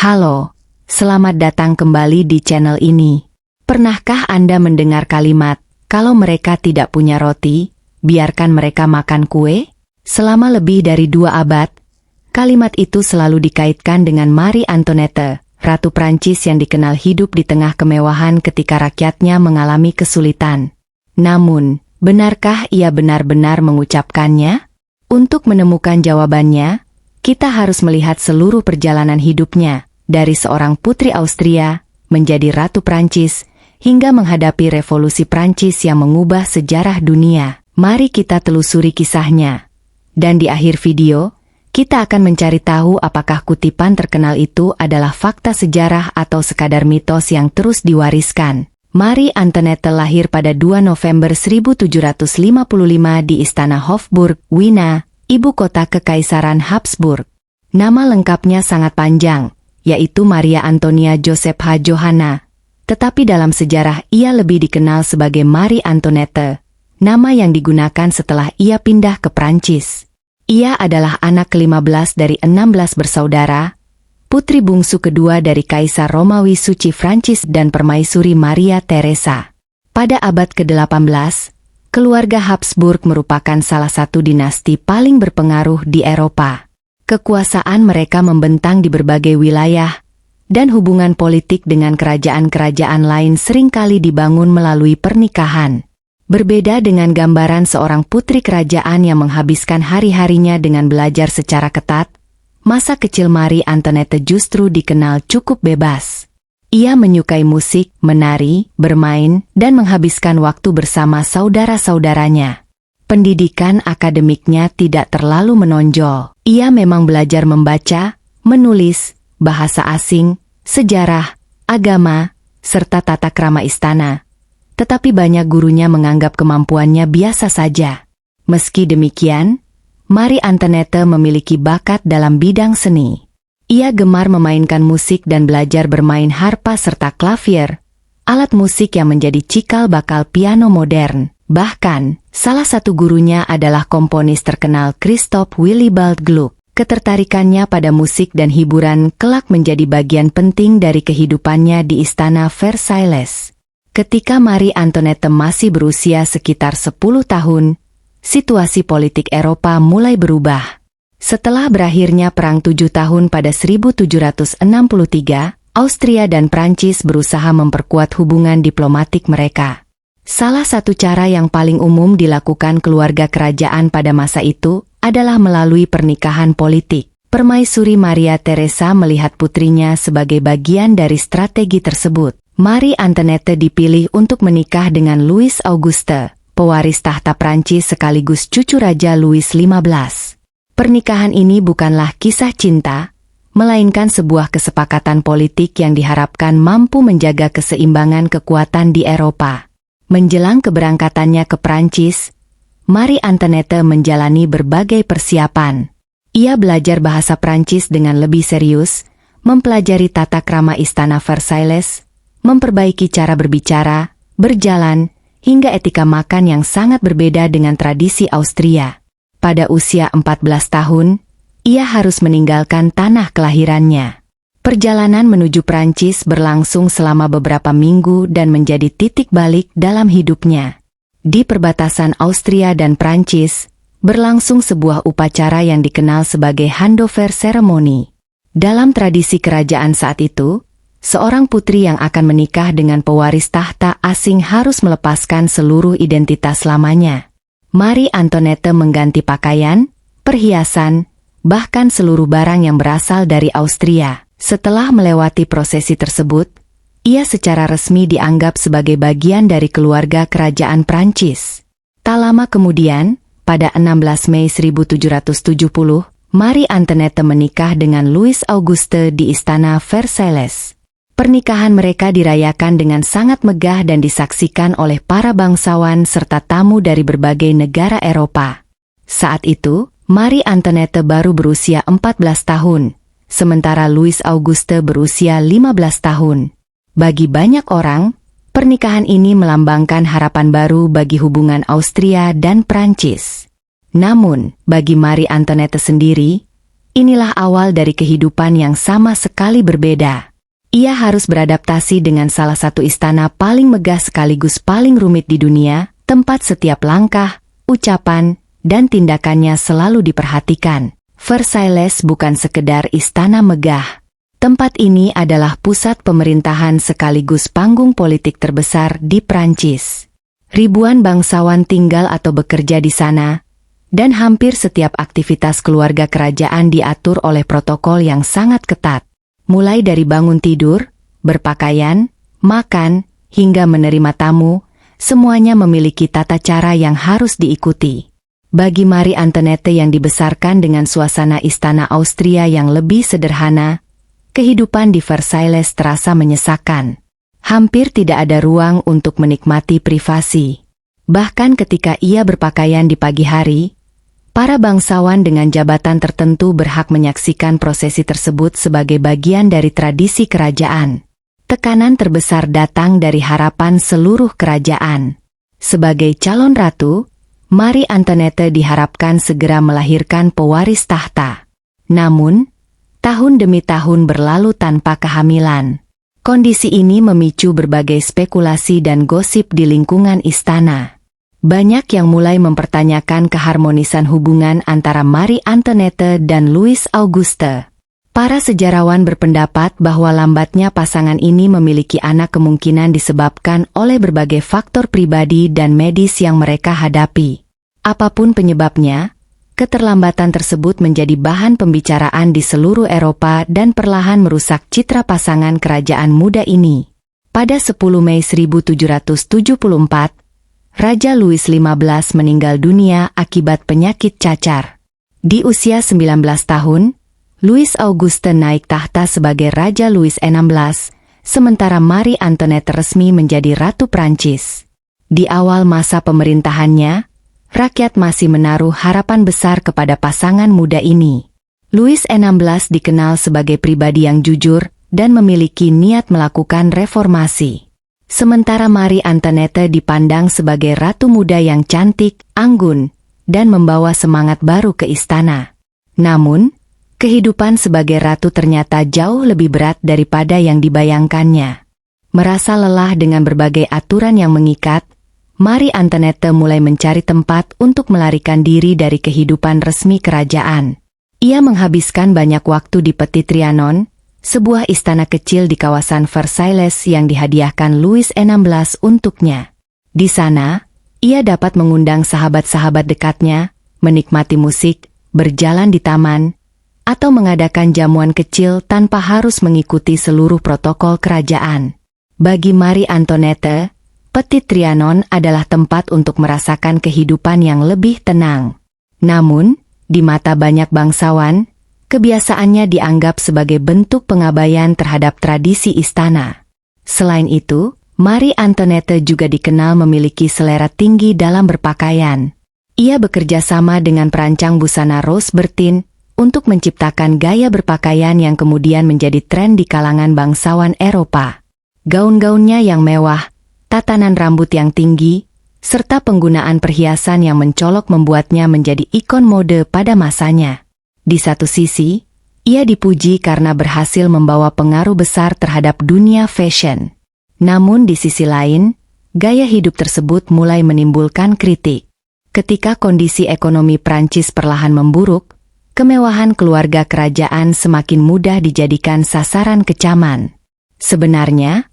Halo, selamat datang kembali di channel ini. Pernahkah Anda mendengar kalimat, kalau mereka tidak punya roti, biarkan mereka makan kue? Selama lebih dari 2 abad, kalimat itu selalu dikaitkan dengan Marie Antoinette, Ratu Prancis yang dikenal hidup di tengah kemewahan ketika rakyatnya mengalami kesulitan. Namun, benarkah ia benar-benar mengucapkannya? Untuk menemukan jawabannya, kita harus melihat seluruh perjalanan hidupnya, dari seorang putri Austria, menjadi Ratu Prancis, hingga menghadapi revolusi Prancis yang mengubah sejarah dunia. Mari kita telusuri kisahnya. Dan di akhir video, kita akan mencari tahu apakah kutipan terkenal itu adalah fakta sejarah atau sekadar mitos yang terus diwariskan. Marie Antoinette lahir pada 2 November 1755 di Istana Hofburg, Wina, ibu kota Kekaisaran Habsburg. Nama lengkapnya sangat panjang, yaitu Maria Antonia Josepha Johanna. Tetapi dalam sejarah ia lebih dikenal sebagai Marie Antoinette, nama yang digunakan setelah ia pindah ke Prancis. Ia adalah anak ke-15 dari 16 bersaudara, putri bungsu kedua dari Kaisar Romawi Suci Francis dan Permaisuri Maria Theresa. Pada abad ke-18, keluarga Habsburg merupakan salah satu dinasti paling berpengaruh di Eropa. Kekuasaan mereka membentang di berbagai wilayah, dan hubungan politik dengan kerajaan-kerajaan lain seringkali dibangun melalui pernikahan. Berbeda dengan gambaran seorang putri kerajaan yang menghabiskan hari-harinya dengan belajar secara ketat, masa kecil Marie Antoinette justru dikenal cukup bebas. Ia menyukai musik, menari, bermain, dan menghabiskan waktu bersama saudara-saudaranya. Pendidikan akademiknya tidak terlalu menonjol. Ia memang belajar membaca, menulis, bahasa asing, sejarah, agama, serta tata krama istana. Tetapi banyak gurunya menganggap kemampuannya biasa saja. Meski demikian, Marie Antoinette memiliki bakat dalam bidang seni. Ia gemar memainkan musik dan belajar bermain harpa serta klavier, alat musik yang menjadi cikal bakal piano modern. Bahkan, salah satu gurunya adalah komponis terkenal Christoph Willibald Gluck. Ketertarikannya pada musik dan hiburan kelak menjadi bagian penting dari kehidupannya di Istana Versailles. Ketika Marie Antoinette masih berusia sekitar 10 tahun, situasi politik Eropa mulai berubah. Setelah berakhirnya Perang 7 Tahun pada 1763, Austria dan Prancis berusaha memperkuat hubungan diplomatik mereka. Salah satu cara yang paling umum dilakukan keluarga kerajaan pada masa itu adalah melalui pernikahan politik. Permaisuri Maria Theresa melihat putrinya sebagai bagian dari strategi tersebut. Marie Antoinette dipilih untuk menikah dengan Louis Auguste, pewaris tahta Prancis sekaligus cucu Raja Louis XV. Pernikahan ini bukanlah kisah cinta, melainkan sebuah kesepakatan politik yang diharapkan mampu menjaga keseimbangan kekuatan di Eropa. Menjelang keberangkatannya ke Prancis, Marie Antoinette menjalani berbagai persiapan. Ia belajar bahasa Prancis dengan lebih serius, mempelajari tata krama Istana Versailles, memperbaiki cara berbicara, berjalan, hingga etika makan yang sangat berbeda dengan tradisi Austria. Pada usia 14 tahun, ia harus meninggalkan tanah kelahirannya. Perjalanan menuju Prancis berlangsung selama beberapa minggu dan menjadi titik balik dalam hidupnya. Di perbatasan Austria dan Prancis, berlangsung sebuah upacara yang dikenal sebagai Handover Ceremony. Dalam tradisi kerajaan saat itu, seorang putri yang akan menikah dengan pewaris tahta asing harus melepaskan seluruh identitas lamanya. Marie Antoinette mengganti pakaian, perhiasan, bahkan seluruh barang yang berasal dari Austria. Setelah melewati prosesi tersebut, ia secara resmi dianggap sebagai bagian dari keluarga kerajaan Prancis. Tak lama kemudian, pada 16 Mei 1770, Marie Antoinette menikah dengan Louis Auguste di Istana Versailles. Pernikahan mereka dirayakan dengan sangat megah dan disaksikan oleh para bangsawan serta tamu dari berbagai negara Eropa. Saat itu, Marie Antoinette baru berusia 14 tahun, sementara Louis Auguste berusia 15 tahun. Bagi banyak orang, pernikahan ini melambangkan harapan baru bagi hubungan Austria dan Prancis. Namun, bagi Marie Antoinette sendiri, Inilah awal dari kehidupan yang sama sekali berbeda. Ia harus beradaptasi dengan salah satu istana paling megah sekaligus paling rumit di dunia, tempat setiap langkah, ucapan, dan tindakannya selalu diperhatikan. Versailles bukan sekedar istana megah. Tempat ini adalah pusat pemerintahan sekaligus panggung politik terbesar di Prancis. Ribuan bangsawan tinggal atau bekerja di sana, dan hampir setiap aktivitas keluarga kerajaan diatur oleh protokol yang sangat ketat. Mulai dari bangun tidur, berpakaian, makan, hingga menerima tamu, semuanya memiliki tata cara yang harus diikuti. Bagi Marie Antoinette yang dibesarkan dengan suasana istana Austria yang lebih sederhana, kehidupan di Versailles terasa menyesakan. Hampir tidak ada ruang untuk menikmati privasi. Bahkan ketika ia berpakaian di pagi hari, para bangsawan dengan jabatan tertentu berhak menyaksikan prosesi tersebut sebagai bagian dari tradisi kerajaan. Tekanan terbesar datang dari harapan seluruh kerajaan. Sebagai calon ratu, Marie Antoinette diharapkan segera melahirkan pewaris tahta. Namun, tahun demi tahun berlalu tanpa kehamilan. Kondisi ini memicu berbagai spekulasi dan gosip di lingkungan istana. Banyak yang mulai mempertanyakan keharmonisan hubungan antara Marie Antoinette dan Louis Auguste. Para sejarawan berpendapat bahwa lambatnya pasangan ini memiliki anak kemungkinan disebabkan oleh berbagai faktor pribadi dan medis yang mereka hadapi. Apapun penyebabnya, keterlambatan tersebut menjadi bahan pembicaraan di seluruh Eropa dan perlahan merusak citra pasangan kerajaan muda ini. Pada 10 Mei 1774, Raja Louis XV meninggal dunia akibat penyakit cacar. Di usia 19 tahun, Louis Auguste naik tahta sebagai Raja Louis XVI, sementara Marie Antoinette resmi menjadi Ratu Prancis. Di awal masa pemerintahannya, rakyat masih menaruh harapan besar kepada pasangan muda ini. Louis XVI dikenal sebagai pribadi yang jujur dan memiliki niat melakukan reformasi. Sementara Marie Antoinette dipandang sebagai ratu muda yang cantik, anggun, dan membawa semangat baru ke istana. Namun, kehidupan sebagai ratu ternyata jauh lebih berat daripada yang dibayangkannya. Merasa lelah dengan berbagai aturan yang mengikat, Marie Antoinette mulai mencari tempat untuk melarikan diri dari kehidupan resmi kerajaan. Ia menghabiskan banyak waktu di Petit Trianon, sebuah istana kecil di kawasan Versailles yang dihadiahkan Louis XVI untuknya. Di sana, ia dapat mengundang sahabat-sahabat dekatnya, menikmati musik, berjalan di taman, atau mengadakan jamuan kecil tanpa harus mengikuti seluruh protokol kerajaan. Bagi Marie Antoinette, Petit Trianon adalah tempat untuk merasakan kehidupan yang lebih tenang. Namun, di mata banyak bangsawan, kebiasaannya dianggap sebagai bentuk pengabaian terhadap tradisi istana. Selain itu, Marie Antoinette juga dikenal memiliki selera tinggi dalam berpakaian. Ia bekerja sama dengan perancang busana Rose Bertin untuk menciptakan gaya berpakaian yang kemudian menjadi tren di kalangan bangsawan Eropa. Gaun-gaunnya yang mewah, tatanan rambut yang tinggi, serta penggunaan perhiasan yang mencolok membuatnya menjadi ikon mode pada masanya. Di satu sisi, ia dipuji karena berhasil membawa pengaruh besar terhadap dunia fashion. Namun di sisi lain, gaya hidup tersebut mulai menimbulkan kritik. Ketika kondisi ekonomi Prancis perlahan memburuk, kemewahan keluarga kerajaan semakin mudah dijadikan sasaran kecaman. Sebenarnya,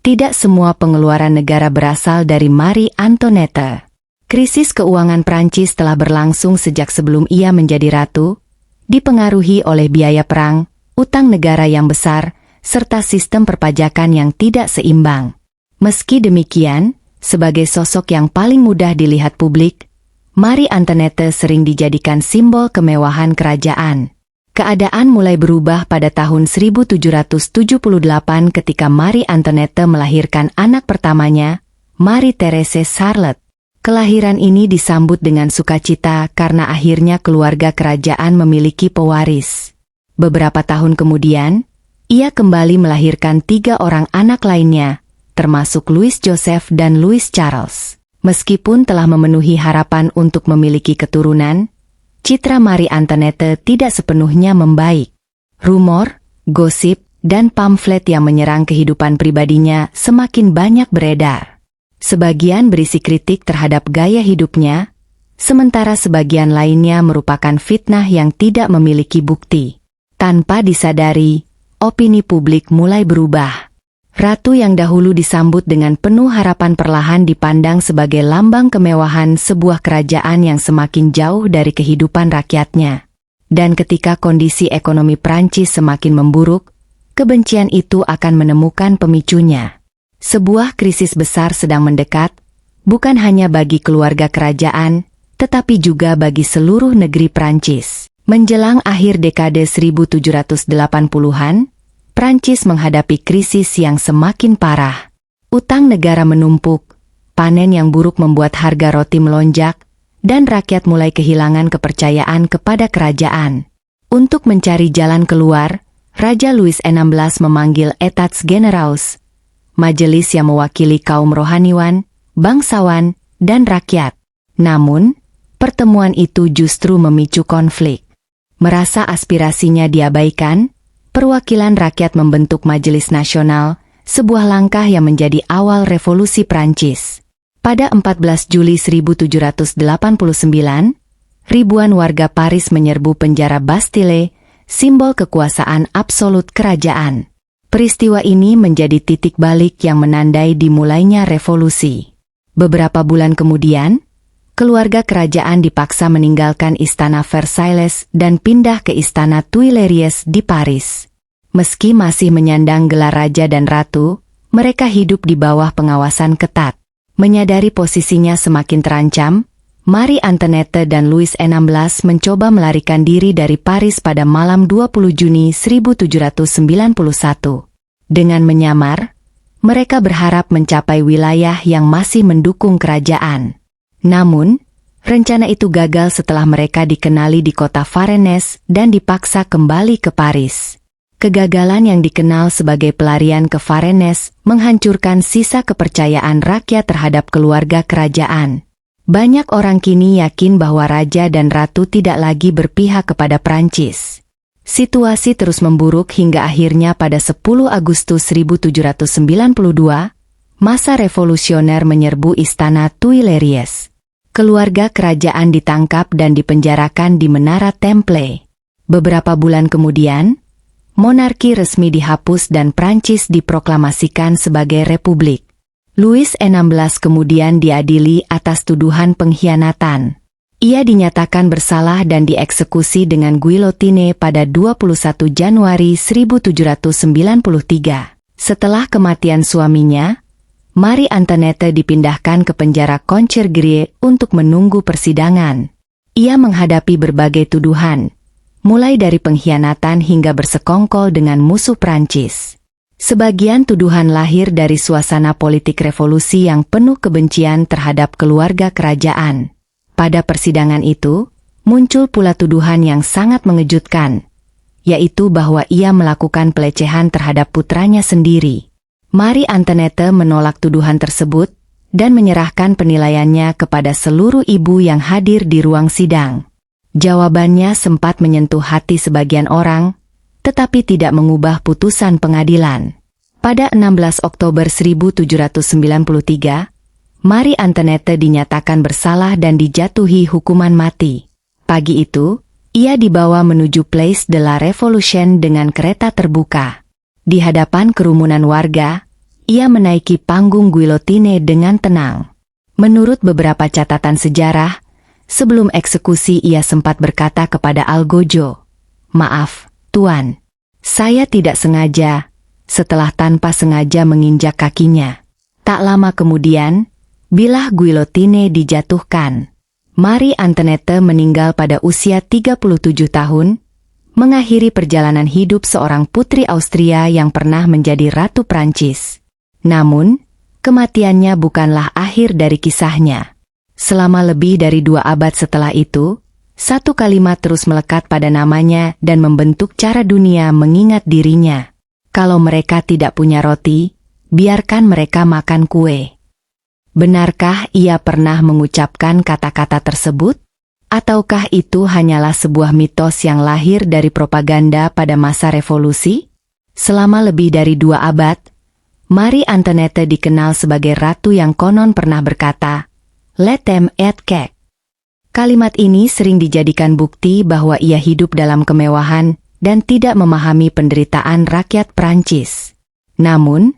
tidak semua pengeluaran negara berasal dari Marie Antoinette. Krisis keuangan Prancis telah berlangsung sejak sebelum ia menjadi ratu, dipengaruhi oleh biaya perang, utang negara yang besar, serta sistem perpajakan yang tidak seimbang. Meski demikian, sebagai sosok yang paling mudah dilihat publik, Marie Antoinette sering dijadikan simbol kemewahan kerajaan. Keadaan mulai berubah pada tahun 1778 ketika Marie Antoinette melahirkan anak pertamanya, Marie-Thérèse Charlotte. Kelahiran ini disambut dengan sukacita karena akhirnya keluarga kerajaan memiliki pewaris. Beberapa tahun kemudian, ia kembali melahirkan 3 orang anak lainnya, termasuk Louis Joseph dan Louis Charles. Meskipun telah memenuhi harapan untuk memiliki keturunan, citra Marie Antoinette tidak sepenuhnya membaik. Rumor, gosip, dan pamflet yang menyerang kehidupan pribadinya semakin banyak beredar. Sebagian berisi kritik terhadap gaya hidupnya, sementara sebagian lainnya merupakan fitnah yang tidak memiliki bukti. Tanpa disadari, opini publik mulai berubah. Ratu yang dahulu disambut dengan penuh harapan perlahan dipandang sebagai lambang kemewahan sebuah kerajaan yang semakin jauh dari kehidupan rakyatnya. Dan ketika kondisi ekonomi Prancis semakin memburuk, kebencian itu akan menemukan pemicunya. Sebuah krisis besar sedang mendekat, bukan hanya bagi keluarga kerajaan, tetapi juga bagi seluruh negeri Prancis. Menjelang akhir dekade 1780-an, Prancis menghadapi krisis yang semakin parah. Utang negara menumpuk, panen yang buruk membuat harga roti melonjak, dan rakyat mulai kehilangan kepercayaan kepada kerajaan. Untuk mencari jalan keluar, Raja Louis XVI memanggil Etats Généraux, majelis yang mewakili kaum rohaniwan, bangsawan, dan rakyat. Namun, pertemuan itu justru memicu konflik. Merasa aspirasinya diabaikan, perwakilan rakyat membentuk Majelis Nasional, sebuah langkah yang menjadi awal revolusi Prancis. Pada 14 Juli 1789, ribuan warga Paris menyerbu penjara Bastille, simbol kekuasaan absolut kerajaan. Peristiwa ini menjadi titik balik yang menandai dimulainya revolusi. Beberapa bulan kemudian, keluarga kerajaan dipaksa meninggalkan Istana Versailles dan pindah ke Istana Tuileries di Paris. Meski masih menyandang gelar raja dan ratu, mereka hidup di bawah pengawasan ketat. Menyadari posisinya semakin terancam, Marie Antoinette dan Louis XVI mencoba melarikan diri dari Paris pada malam 20 Juni 1791. Dengan menyamar, mereka berharap mencapai wilayah yang masih mendukung kerajaan. Namun, rencana itu gagal setelah mereka dikenali di kota Varennes dan dipaksa kembali ke Paris. Kegagalan yang dikenal sebagai pelarian ke Varennes menghancurkan sisa kepercayaan rakyat terhadap keluarga kerajaan. Banyak orang kini yakin bahwa raja dan ratu tidak lagi berpihak kepada Prancis. Situasi terus memburuk hingga akhirnya pada 10 Agustus 1792, masa revolusioner menyerbu Istana Tuileries. Keluarga kerajaan ditangkap dan dipenjarakan di Menara Temple. Beberapa bulan kemudian, monarki resmi dihapus dan Prancis diproklamasikan sebagai republik. Louis XVI kemudian diadili atas tuduhan pengkhianatan. Ia dinyatakan bersalah dan dieksekusi dengan guillotine pada 21 Januari 1793. Setelah kematian suaminya, Marie Antoinette dipindahkan ke penjara Conciergerie untuk menunggu persidangan. Ia menghadapi berbagai tuduhan, mulai dari pengkhianatan hingga bersekongkol dengan musuh Prancis. Sebagian tuduhan lahir dari suasana politik revolusi yang penuh kebencian terhadap keluarga kerajaan. Pada persidangan itu, muncul pula tuduhan yang sangat mengejutkan, yaitu bahwa ia melakukan pelecehan terhadap putranya sendiri. Marie Antoinette menolak tuduhan tersebut dan menyerahkan penilaiannya kepada seluruh ibu yang hadir di ruang sidang. Jawabannya sempat menyentuh hati sebagian orang, tetapi tidak mengubah putusan pengadilan. Pada 16 Oktober 1793, Marie Antoinette dinyatakan bersalah dan dijatuhi hukuman mati. Pagi itu, ia dibawa menuju Place de la Révolution dengan kereta terbuka. Di hadapan kerumunan warga, ia menaiki panggung guillotine dengan tenang. Menurut beberapa catatan sejarah, sebelum eksekusi ia sempat berkata kepada Algojo, "Maaf, Tuan, saya tidak sengaja," setelah tanpa sengaja menginjak kakinya. Tak lama kemudian, bilah guillotine dijatuhkan. Marie Antoinette meninggal pada usia 37 tahun, mengakhiri perjalanan hidup seorang putri Austria yang pernah menjadi Ratu Prancis. Namun, kematiannya bukanlah akhir dari kisahnya. Selama lebih dari 2 abad setelah itu, satu kalimat terus melekat pada namanya dan membentuk cara dunia mengingat dirinya. Kalau mereka tidak punya roti, biarkan mereka makan kue. Benarkah ia pernah mengucapkan kata-kata tersebut? Ataukah itu hanyalah sebuah mitos yang lahir dari propaganda pada masa revolusi? Selama lebih dari 2 abad, Marie Antoinette dikenal sebagai ratu yang konon pernah berkata, "Let them eat cake." Kalimat ini sering dijadikan bukti bahwa ia hidup dalam kemewahan dan tidak memahami penderitaan rakyat Prancis. Namun,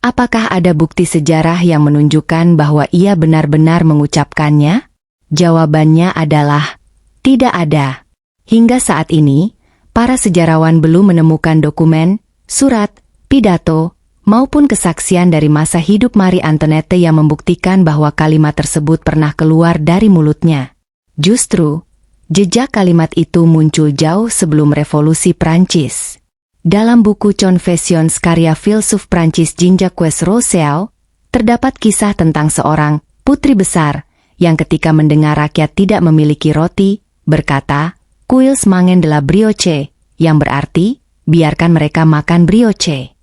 apakah ada bukti sejarah yang menunjukkan bahwa ia benar-benar mengucapkannya? Jawabannya adalah tidak ada. Hingga saat ini, para sejarawan belum menemukan dokumen, surat, pidato, maupun kesaksian dari masa hidup Marie Antoinette yang membuktikan bahwa kalimat tersebut pernah keluar dari mulutnya. Justru, jejak kalimat itu muncul jauh sebelum Revolusi Prancis. Dalam buku Confessions karya filsuf Prancis Jean-Jacques Rousseau, terdapat kisah tentang seorang putri besar yang ketika mendengar rakyat tidak memiliki roti, berkata, "Quils mangen de la brioche," yang berarti, biarkan mereka makan brioche.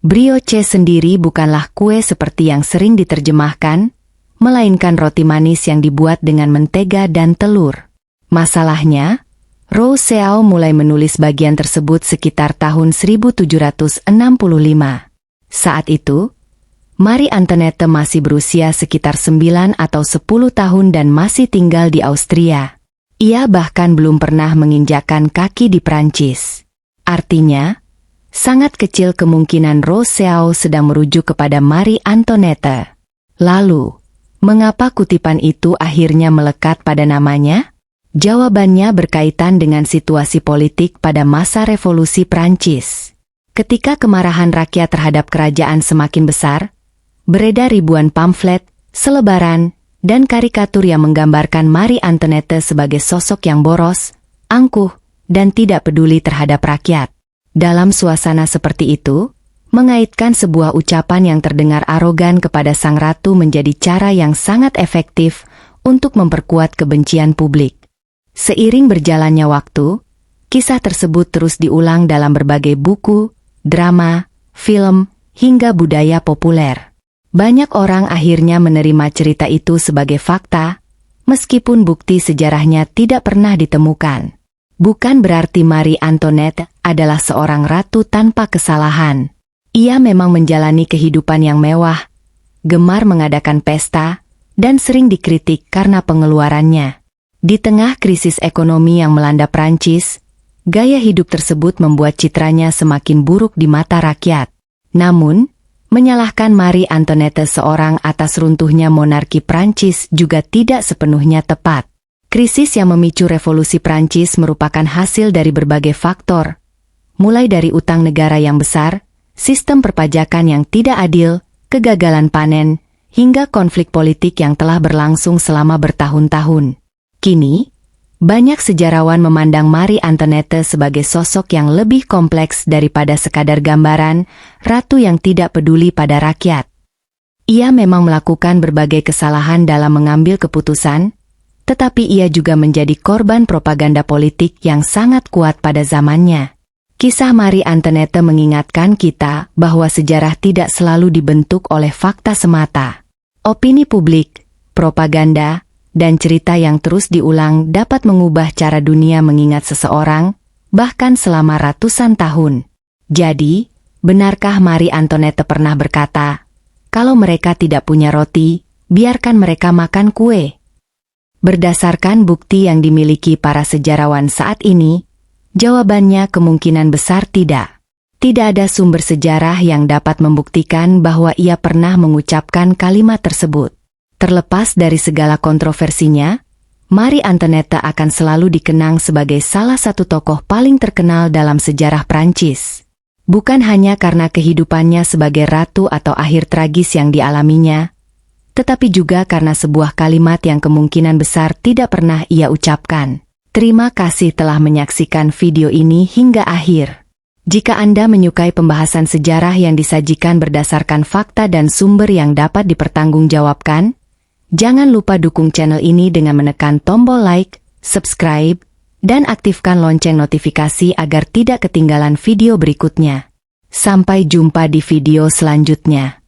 Brioche sendiri bukanlah kue seperti yang sering diterjemahkan, melainkan roti manis yang dibuat dengan mentega dan telur. Masalahnya, Rousseau mulai menulis bagian tersebut sekitar tahun 1765. Saat itu, Marie Antoinette masih berusia sekitar 9 atau 10 tahun dan masih tinggal di Austria. Ia bahkan belum pernah menginjakkan kaki di Prancis. Artinya, sangat kecil kemungkinan Rousseau sedang merujuk kepada Marie Antoinette. Lalu, mengapa kutipan itu akhirnya melekat pada namanya? Jawabannya berkaitan dengan situasi politik pada masa Revolusi Prancis. Ketika kemarahan rakyat terhadap kerajaan semakin besar, beredar ribuan pamflet, selebaran, dan karikatur yang menggambarkan Marie Antoinette sebagai sosok yang boros, angkuh, dan tidak peduli terhadap rakyat. Dalam suasana seperti itu, mengaitkan sebuah ucapan yang terdengar arogan kepada sang ratu menjadi cara yang sangat efektif untuk memperkuat kebencian publik. Seiring berjalannya waktu, kisah tersebut terus diulang dalam berbagai buku, drama, film, hingga budaya populer. Banyak orang akhirnya menerima cerita itu sebagai fakta, meskipun bukti sejarahnya tidak pernah ditemukan. Bukan berarti Marie Antoinette adalah seorang ratu tanpa kesalahan. Ia memang menjalani kehidupan yang mewah, gemar mengadakan pesta, dan sering dikritik karena pengeluarannya. Di tengah krisis ekonomi yang melanda Prancis, gaya hidup tersebut membuat citranya semakin buruk di mata rakyat. Namun, menyalahkan Marie Antoinette seorang atas runtuhnya monarki Prancis juga tidak sepenuhnya tepat. Krisis yang memicu revolusi Prancis merupakan hasil dari berbagai faktor, mulai dari utang negara yang besar, sistem perpajakan yang tidak adil, kegagalan panen, hingga konflik politik yang telah berlangsung selama bertahun-tahun. Kini, banyak sejarawan memandang Marie Antoinette sebagai sosok yang lebih kompleks daripada sekadar gambaran ratu yang tidak peduli pada rakyat. Ia memang melakukan berbagai kesalahan dalam mengambil keputusan, tetapi ia juga menjadi korban propaganda politik yang sangat kuat pada zamannya. Kisah Marie Antoinette mengingatkan kita bahwa sejarah tidak selalu dibentuk oleh fakta semata. Opini publik, propaganda, dan cerita yang terus diulang dapat mengubah cara dunia mengingat seseorang, bahkan selama ratusan tahun. Jadi, benarkah Marie Antoinette pernah berkata, "Kalau mereka tidak punya roti, biarkan mereka makan kue"? Berdasarkan bukti yang dimiliki para sejarawan saat ini, jawabannya kemungkinan besar tidak. Tidak ada sumber sejarah yang dapat membuktikan bahwa ia pernah mengucapkan kalimat tersebut. Terlepas dari segala kontroversinya, Marie Antoinette akan selalu dikenang sebagai salah satu tokoh paling terkenal dalam sejarah Prancis. Bukan hanya karena kehidupannya sebagai ratu atau akhir tragis yang dialaminya, tetapi juga karena sebuah kalimat yang kemungkinan besar tidak pernah ia ucapkan. Terima kasih telah menyaksikan video ini hingga akhir. Jika Anda menyukai pembahasan sejarah yang disajikan berdasarkan fakta dan sumber yang dapat dipertanggungjawabkan, jangan lupa dukung channel ini dengan menekan tombol like, subscribe, dan aktifkan lonceng notifikasi agar tidak ketinggalan video berikutnya. Sampai jumpa di video selanjutnya.